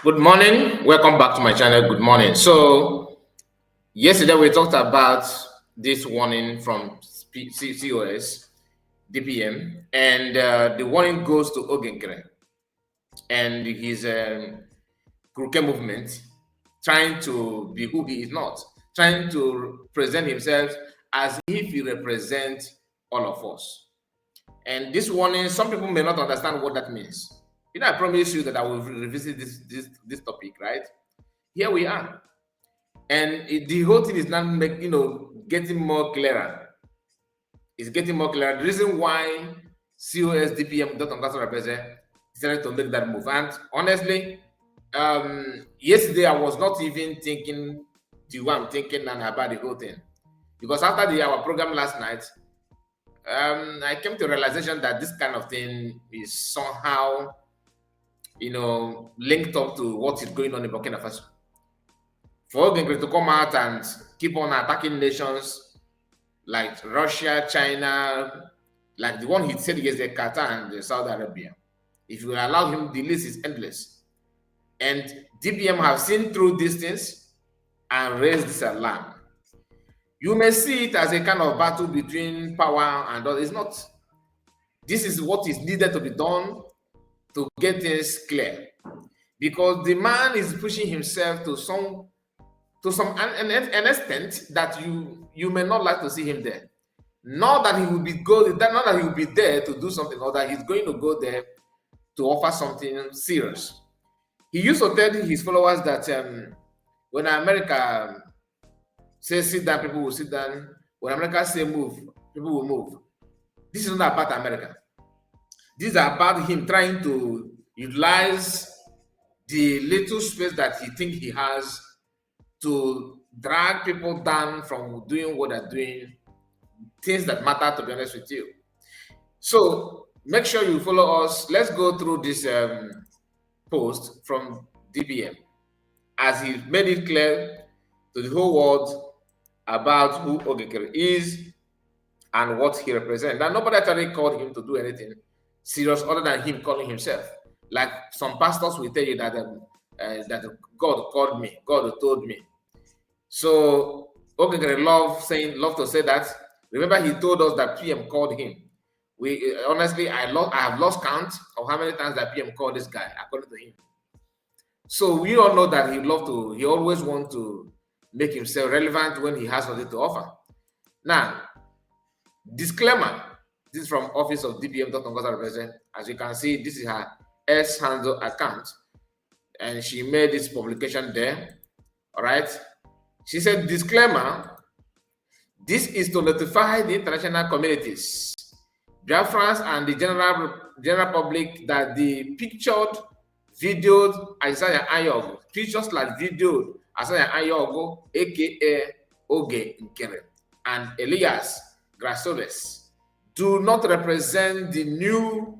Good morning. Welcome back to my channel. Good morning. So, yesterday we talked about this warning from COS, DPM, and the warning goes to Nkere and his crook movement, trying to be who he is not, trying to present himself as if he represents all of us. And this warning, some people may not understand what that means. I promise you that I will revisit this topic, right? Here we are, and the whole thing is now getting more clearer. It's getting more clear. The reason why COSDPM represent decided to make that move, and honestly, yesterday I was not even thinking the way I'm thinking and about the whole thing, because after our program last night, I came to a realization that this kind of thing is somehow, linked up to what is going on in Burkina Faso. For Nkere to come out and keep on attacking nations like Russia, China, like the one he said against the Qatar and Saudi Arabia. If you allow him, the list is endless. And DPM have seen through these things and raised this alarm. You may see it as a kind of battle between power and others. It's not. This is what is needed to be done to get things clear. Because the man is pushing himself to an extent that you may not like to see him there. Not that he will be not that he will be there to do something, or that he's going to go there to offer something serious. He used to tell his followers that when America says sit down, people will sit down. When America say move, people will move. This is not about America. This is about him trying to utilize the little space that he thinks he has to drag people down from doing what they're doing, things that matter, to be honest with you. So make sure you follow us. Let's go through this post from DPM as he made it clear to the whole world about who Nkere is and what he represents. Now, nobody actually called him to do anything serious other than him calling himself. Like some pastors will tell you that that God called me, God told me. So Nkere love to say that. Remember, he told us that PM called him. We honestly, I have lost count of how many times that PM called this guy, according to him. So we all know that he always wants to make himself relevant when he has something to offer. Now, disclaimer, this is from Office of DPM represent. As you can see, this is her S-handle account, and she made this publication there. All right. She said, disclaimer, this is to notify the international communities, Biafrans, and the general public that the pictured, videoed Isaiah Ayogo, pictures like videoed Isaiah Ayogo, aka Oge Nkere, and Elias Grasoles do not represent the new,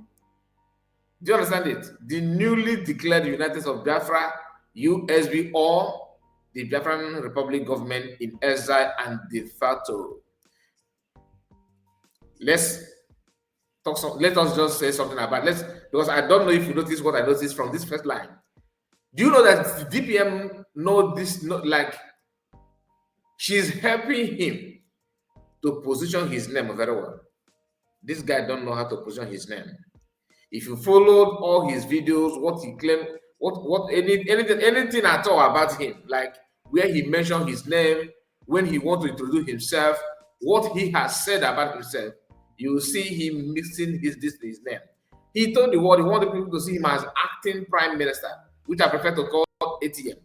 do you understand it? The newly declared United States of Biafra, USB, or the Biafran Republic government in exile and de facto. Let us just say something about because I don't know if you notice what I noticed from this first line. Do you know that DPM know this? Like, she's helping him to position his name very well. This guy don't know how to position his name. If you followed all his videos, what he claimed, anything at all about him, like where he mentioned his name, when he wants to introduce himself, what he has said about himself, you will see him mixing his name. He told the world he wanted people to see him as acting prime minister, which I prefer to call ATM.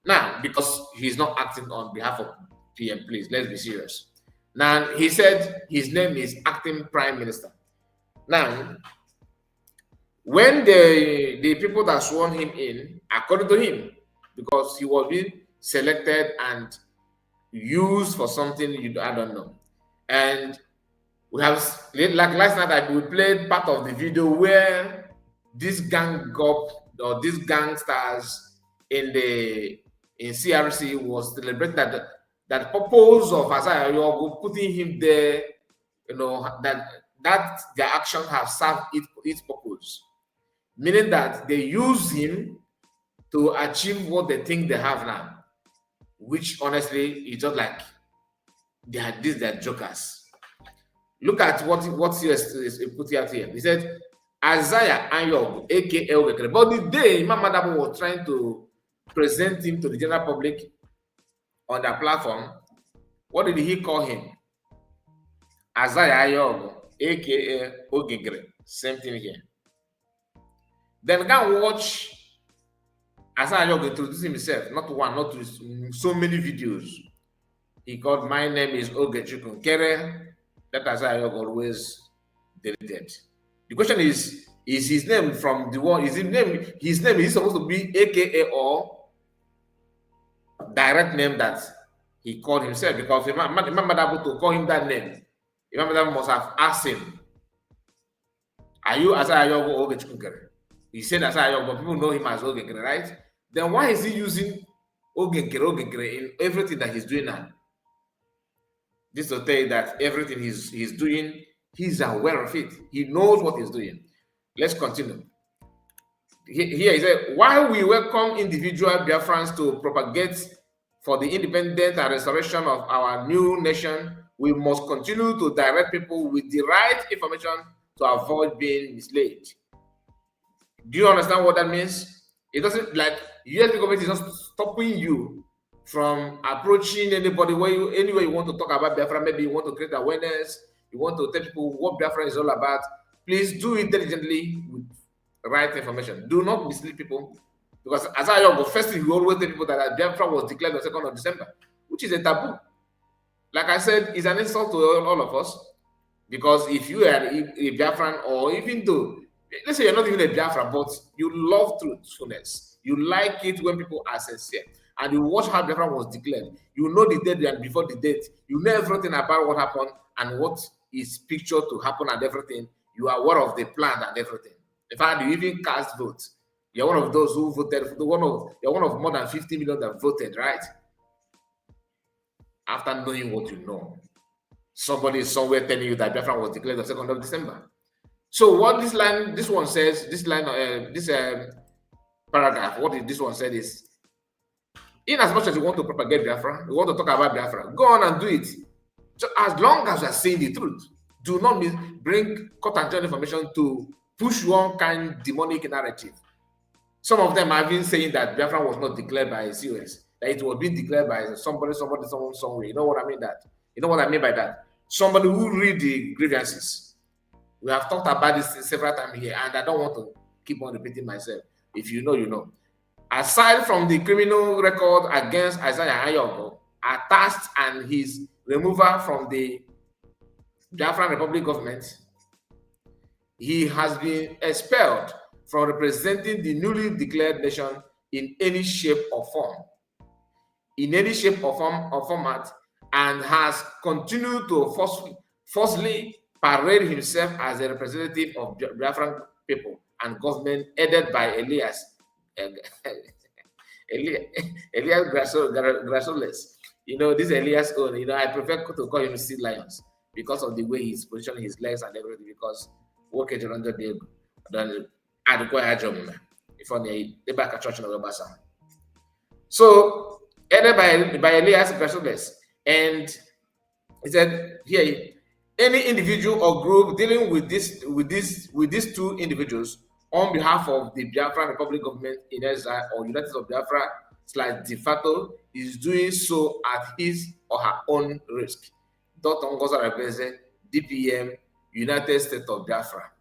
Now, because he's not acting on behalf of PM, please, let's be serious. Now, he said his name is acting prime minister. Now, when the people that sworn him in, according to him, because he was being selected and used for something I don't know, and we have, like last night, we played part of the video where this gang up or these gangsters in CRC was celebrating that purpose of Isaiah Ayogo putting him there, that their actions have served its purpose, meaning that they use him to achieve what they think they have now, which honestly is just like they're jokers. Look at what is put out here. He said Isaiah Anyog, aka Nkere. But the day Imam Madabo was trying to present him to the general public on their platform, what did he call him? Isaiah Anyog, aka Nkere. Same thing here. Then go and watch Isaiah Anyog introduce himself, not one, not two, so many videos. He called, my name is Nkere. That Isaiah Anyog always deleted. The question is his name from the one, his name is supposed to be AKA or direct name that he called himself? Because Imam Madabo to call him that name, Imam Madabo must have asked him, are you Isaiah Anyog or Nkere? He said Isaiah Anyog, but people know him as Nkere, right? Then why is he using Nkere in everything that he's doing now? This to tell you that everything he's doing, he's aware of it. He knows what he's doing. Let's continue. Here he said, while we welcome individual Biafrans to propagate for the independence and restoration of our new nation, we must continue to direct people with the right information to avoid being misled. Do you understand what that means? It doesn't, like, US government is not stopping you from approaching anybody anywhere you want to talk about Biafra. Maybe you want to create awareness, you want to tell people what Biafra is all about. Please do it diligently with right information. Do not mislead people, because as I go, first thing you always tell people that Biafra was declared on 2nd of December, which is a taboo. Like I said, it's an insult to all of us, because if you are a Biafran, or even though, let's say you're not even a Biafra, but you love truthfulness, you like it when people are sincere, and you watch how Biafra was declared, you know the date and before the date, you know everything about what happened and what is pictured to happen and everything. You are aware of the plan and everything. In fact, you even cast votes. You're one of those who voted. You're one of more than 50 million that voted, right? After knowing what you know, somebody is somewhere telling you that Biafra was declared on 2nd of December. So what this one says, this paragraph, what this one said is, in as much as you want to propagate Biafra, you want to talk about Biafra, go on and do it. So as long as you are saying the truth, do not bring cut and join information to push one kind demonic narrative. Some of them have been saying that Biafra was not declared by COS, that it was being declared by someone, somewhere. You know what I mean? You know what I mean by that? Somebody who read the grievances. We have talked about this several times here, and I don't want to keep on repeating myself. If you know, you know. Aside from the criminal record against Isaiah Anyog, attached and his removal from the Biafran Republic government, he has been expelled from representing the newly declared nation in any shape or form, or format, and has continued to forcefully parade himself as a representative of Biafran people and government, headed by Elias Grasoles. You know, this Elias own, you know, I prefer to call him Sea Lions because of the way he's positioning his legs and everything, because work around the day than adequate job if on the back church in Obasa. So headed by Elias Grasoles, and he said here, any individual or group dealing with these two individuals on behalf of the Biafran Republic government in exile or United States of Biafra / de facto is doing so at his or her own risk. Dr. Ngoza represents DPM, United States of Biafra.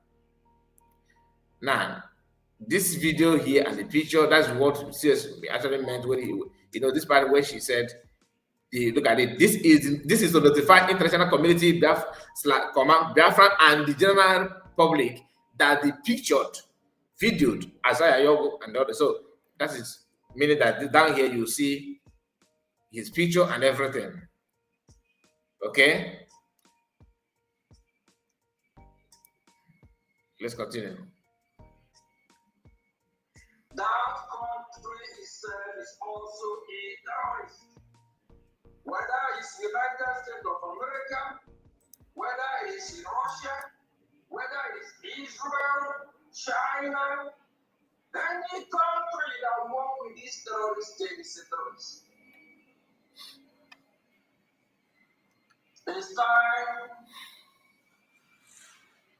Now, this video here and the picture, that's what CS actually meant when he, you know, this part where she said, look at it, this is to notify international community, Biafra and the general public that the pictured, videoed Isaiah Yogo and others. So that is meaning that down here you see his picture and everything. Okay, let's continue. That country itself is also a terrorist. Whether it's United States of America, whether it's in Russia, whether it's Israel, China, Any country that works with these terrorists is a terrorist. It's time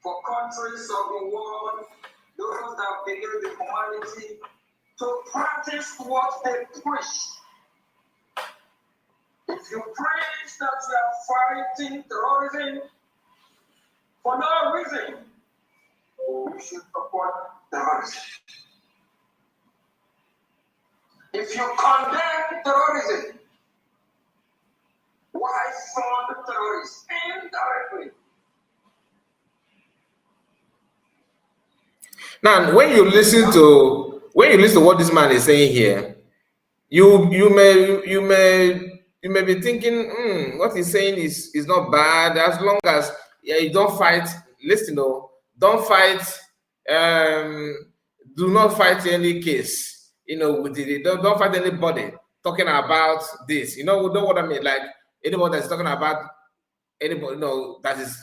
for countries of the world, those that believe in humanity, to practice what they preach. If you preach that you are fighting terrorism for no reason, you should support terrorism. If you condemn terrorism, why fund terrorists indirectly? Now, when you listen to what this man is saying here, you may be thinking, what he's saying is not bad, as long as you don't fight. Listen, don't fight. Do not fight any case. With it, don't fight anybody talking about this. You know what I mean? Like anybody that's talking about anybody, that is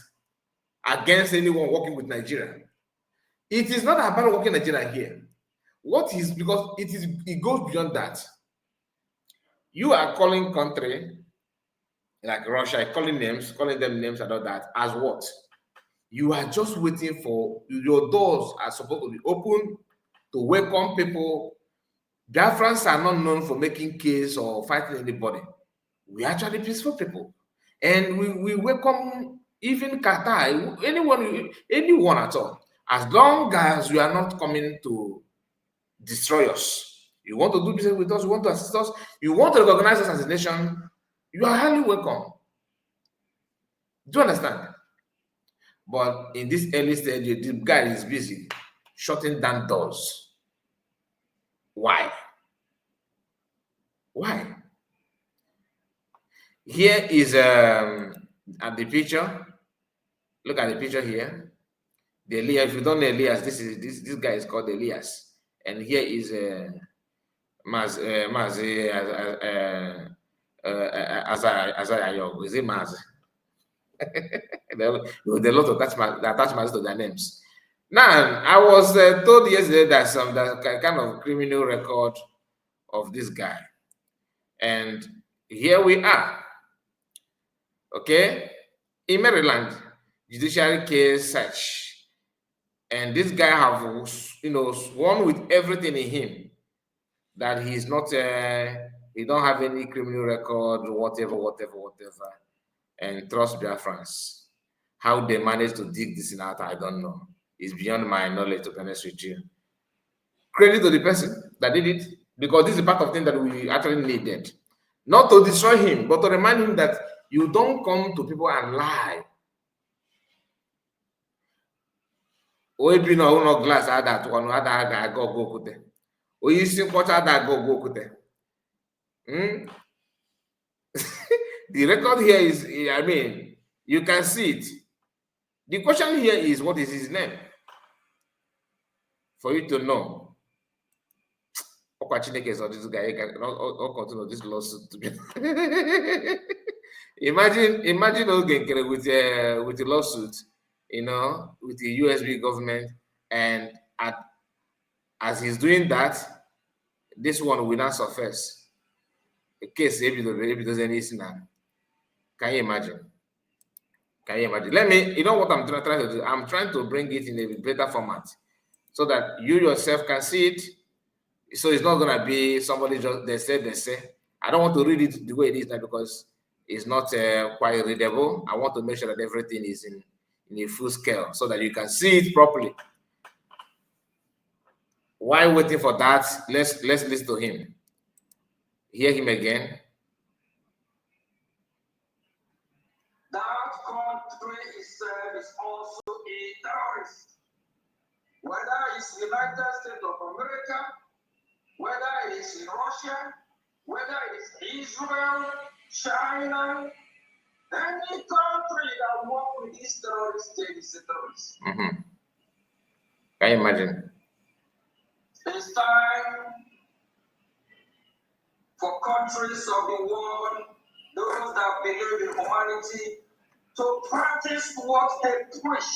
against anyone working with Nigeria. It is not about working Nigeria here. What is, because it goes beyond that. You are calling country like Russia, calling them names and all that as what? You are just waiting for your doors are supposed to be open to welcome people. Biafrans are not known for making case or fighting anybody. We are actually peaceful people. And we welcome even Qatar, anyone at all. As long as you are not coming to destroy us. You want to do business with us, you want to assist us, you want to recognize us as a nation, you are highly welcome. Do you understand? But in this early stage, the guy is busy shutting down doors. Why? Why? Here is at the picture. Look at the picture here. The Elias. If you don't know Elias, this guy is called Elias, and here is Azayayo. Is it Maz? With a lot of attachments to their names. Now, I was told yesterday that some kind of criminal record of this guy, and here we are. Okay, in Maryland, judiciary case search, and this guy have sworn with everything in him that he's not he don't have any criminal record, whatever, and trust Biafrans. How they managed to dig this out, I don't know. It's beyond my knowledge, to be honest with you. Credit to the person that did it, because this is part of thing that we actually needed. Not to destroy him, but to remind him that you don't come to people and lie. Oyebi na ụlọ glass ada atụkwanụ ada aga ọgụ okwute. Onye isi nkwọcha ada aga ọgụ okwute. The record here is, I mean, you can see it. The question here is, what is his name? For you to know. This guy continue this lawsuit. Imagine Nkere with the lawsuit, with the USB government, and as he's doing that, this one will not surface. A case maybe doesn't listen. Can you imagine? Can you imagine? Let me, you know what I'm trying to do? I'm trying to bring it in a better format so that you yourself can see it. So it's not gonna be somebody just they say. I don't want to read it the way it is now because it's not quite readable. I want to make sure that everything is in a full scale so that you can see it properly. While waiting for that, let's listen to him. Hear him again. That country itself is also a terrorist. Whether it's the United States of America, whether it's in Russia, whether it's Israel, China, any country that works with these terrorists is a terrorist. Can you imagine? It's time for countries of the world, those that believe in humanity, to practice what they preach.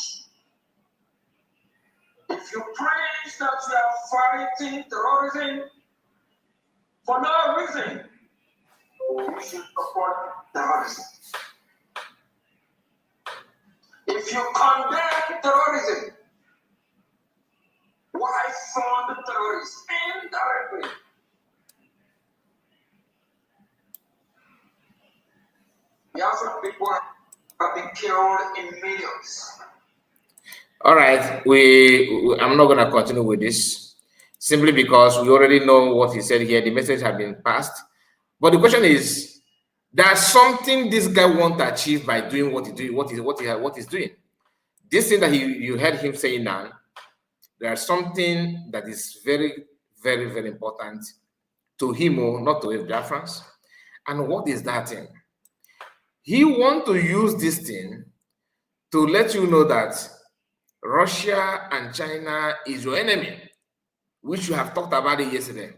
If you preach that you are fighting terrorism for no reason, you should support terrorism. If you condemn terrorism, why fund terrorists indirectly? Biafran people have been killed in millions. All right, I'm not going to continue with this simply because we already know what he said here. The message has been passed. But the question is, there's something this guy wants to achieve by doing what he's doing. What he's doing. This thing that you heard him saying now, there's something that is very, very, very important to him, not to Biafrans. And what is that thing? He wants to use this thing to let you know that Russia and China is your enemy, which you have talked about it yesterday.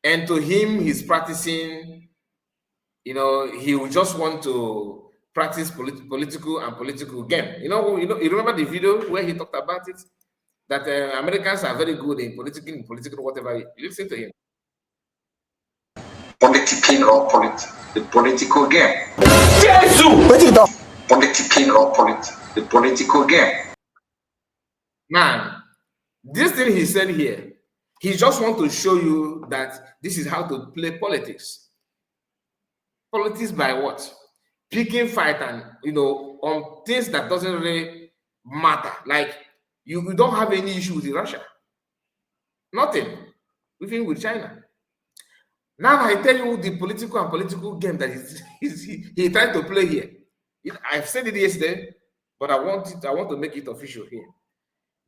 And to him, he's practicing, he will just want to practice political game. You remember the video where he talked about it? That Americans are very good in political whatever. Listen to him. Politicking or the political game. Politicking or the political game. Man, this thing he said here, he just want to show you that this is how to play politics. Politics by what? Picking fight and on things that doesn't really matter. Like you don't have any issue with Russia. Nothing. Even with China. Now I tell you the political game that he tried to play here. I've said it yesterday, but I want to make it official here.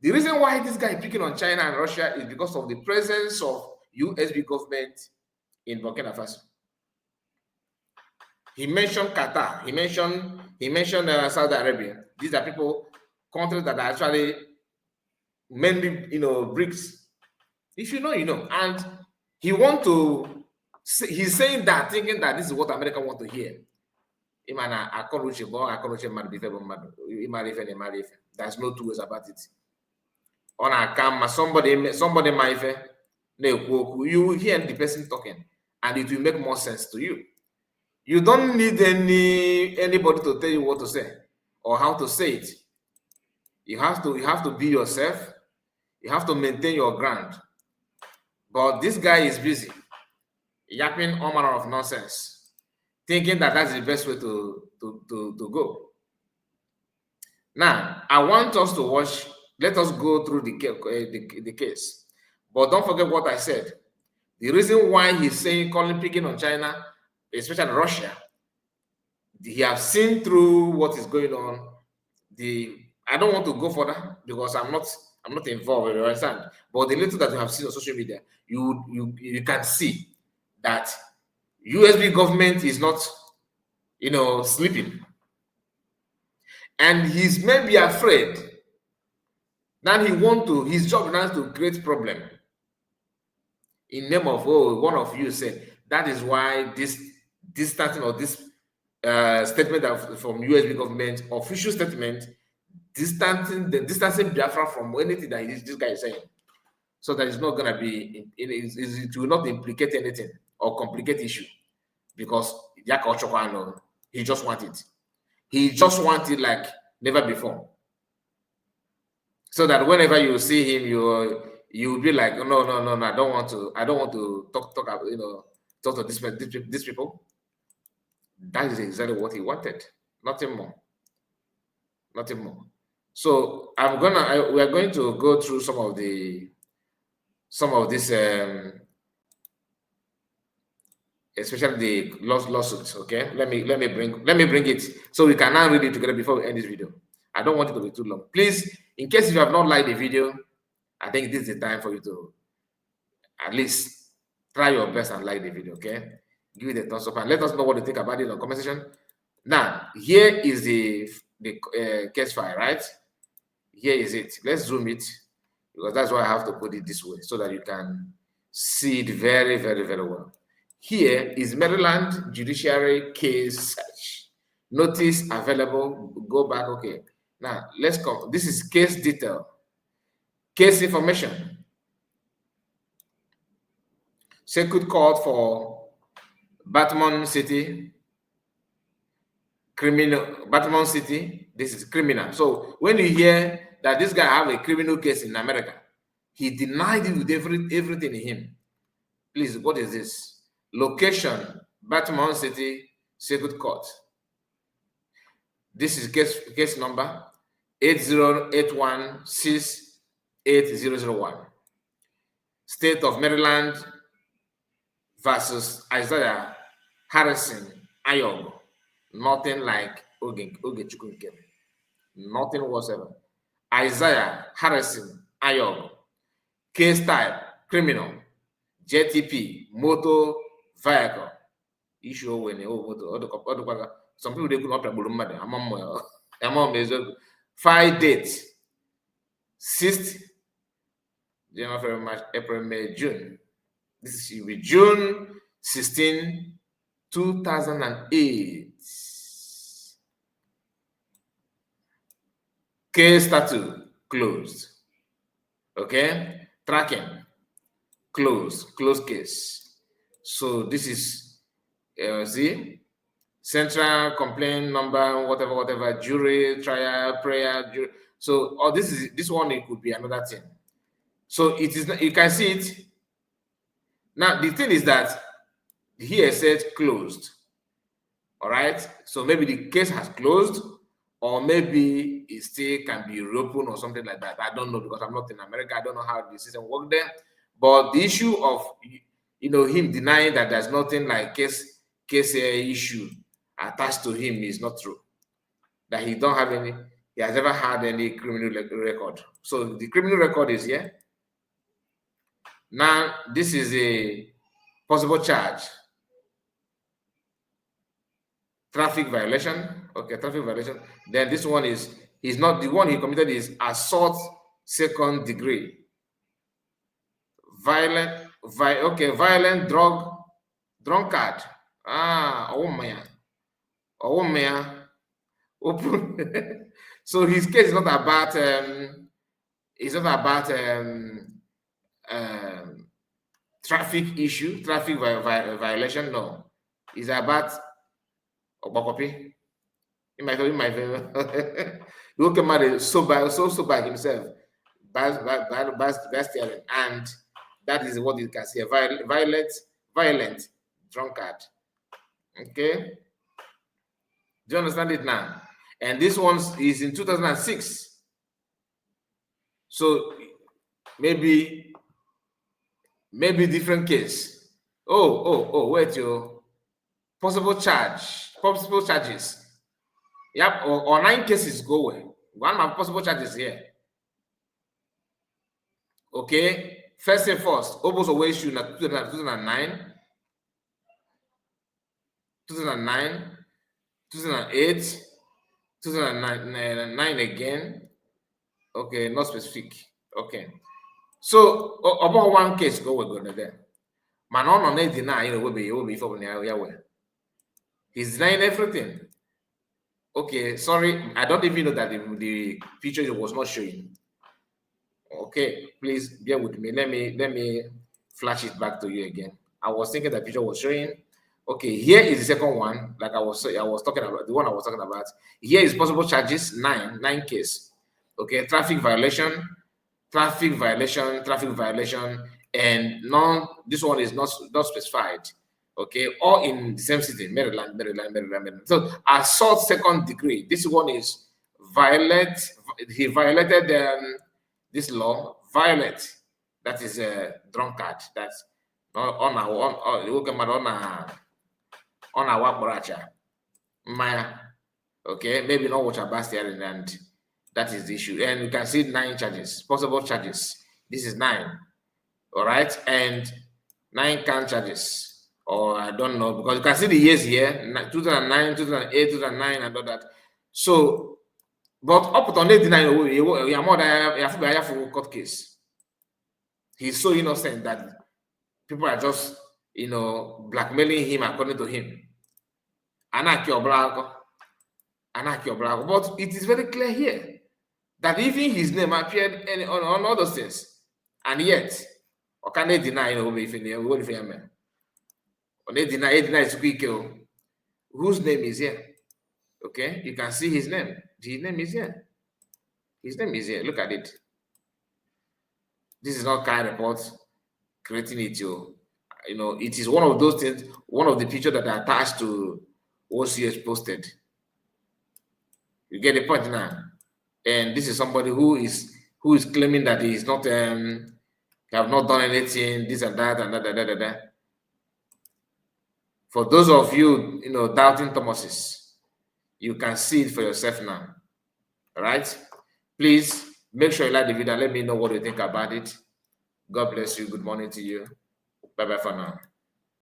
The reason why this guy is picking on China and Russia is because of the presence of USB government in Burkina Faso. He mentioned Qatar. He mentioned Saudi Arabia. These are countries that are actually mainly BRICS. If you know, you know. And he's saying that, thinking that this is what America want to hear. There's no two ways about it. On a camera, somebody might you hear the person talking, and it will make more sense to you. You don't need anybody to tell you what to say or how to say it. You have to be yourself. You have to maintain your ground. But this guy is busy yapping all manner of nonsense, thinking that that's the best way to go. Now, I want us to watch. Let us go through the case. But don't forget what I said. The reason why he's picking on China, especially Russia, he has seen through what is going on. I don't want to go further because I'm not involved, you understand? But the little that you have seen on social media, you can see that USB government is not, sleeping. And he's maybe afraid that his job now is to create problem. In name of, one of you said, that is why this distancing or this statement from USB government, official statement, distancing Biafra from anything that this guy is saying. So that it's not going to be, it will not implicate anything or complicate issue. Because he just wants it. He just wants it like never before. So that whenever you see him, you'll be like, no, I don't want to talk to these people. That is exactly what he wanted. Nothing more. Nothing more. So we are going to go through some of this especially the lawsuits. Okay, let me bring it so we can now read it together before we end this video. I don't want it to be too long. Please, in case you have not liked the video, I think this is the time for you to at least try your best and like the video. Okay, give it a thumbs up and let us know what you think about it in the comment section. Now, here is the case file, right? Here is it. Let's zoom it because that's why I have to put it this way so that you can see it very, very, very well. Here is Maryland Judiciary Case Search. Notice available. Go back. Okay. Now, let's come. This is case detail. Case information. Circuit Court for Batman City. Criminal. Batman City. This is criminal. So when you hear that this guy have a criminal case in America, he denied it with everything in him. Please, what is this? Location, Batman City, Circuit Court. This is case number 8081680001. State of Maryland versus Isaiah Harrison Ayog. Nothing like Ogechukwu Nkere. Nothing whatsoever. Isaiah Harrison Ayog. Case type, criminal. JTP, motor vehicle. Issue when some people they could not have among file date 6th January, March, April, May, June. This is with June 16, 2008. Case status closed. Okay, tracking closed case. So this is see, central complaint number, whatever, jury, trial, prayer, jury. So this one, it could be another thing. So it is, you can see it. Now the thing is that here said closed. All right. So maybe the case has closed, or maybe it still can be reopened or something like that. I don't know, because I'm not in America. I don't know how the system works there. But the issue of him denying that there's nothing like case issue attached to him is not true. That he has never had any criminal record. So the criminal record is here. Now this is a possible charge. Traffic violation. Okay, traffic violation. Then this one he's not the one he committed is assault 2nd degree. Violent drunkard. So his case is not about traffic issue, traffic violation. No, it's about Obakopi. In my you can marry sober himself, Bastian, and that is what you can see, a violent drunkard. Okay, do you understand it now? And this one is in 2006. So maybe different case. Wait, possible charges. Yep, or 9 cases going. One of possible charges here. Okay, first and first, Obos away issue in 2009, 2008, 2009 again. Okay, not specific. Okay, so about one case go we're going there. Man on deny will be for he's denying everything. Okay, sorry, I don't even know that the picture was not showing. Okay, please bear with me. Let me flash it back to you again. I was thinking that picture was showing. Okay, here is the second one. Like I was talking about, the one I was talking about. Here is possible charges, 9 case. Okay, traffic violation, and this one is not specified. Okay, all in the same city, Maryland. So assault 2nd degree. This one is he violated this law, violate. That is a drunkard. That's on our bracha. Maya. Okay, maybe not what Bastian, and that is the issue. And you can see 9 charges, possible charges. This is 9. All right, and 9 count charges. Or I don't know, because you can see the years here, 2009, 2008, 2009, and all that. So, but up to 89, you have a court case. He's so innocent that people are just, blackmailing him according to him. But it is very clear here that even his name appeared on all those things, and yet, or can they deny? If deny whose name is here? Okay, you can see his name. His name is here. His name is here. Look at it. This is not kind report creating it. It is one of those things. One of the pictures that are attached to OCS posted. You get the point now. And this is somebody who is claiming that he is not have not done anything, this and that and that. For those of you, doubting Thomases, you can see it for yourself now. All right? Please make sure you like the video and let me know what you think about it. God bless you. Good morning to you. Bye-bye for now.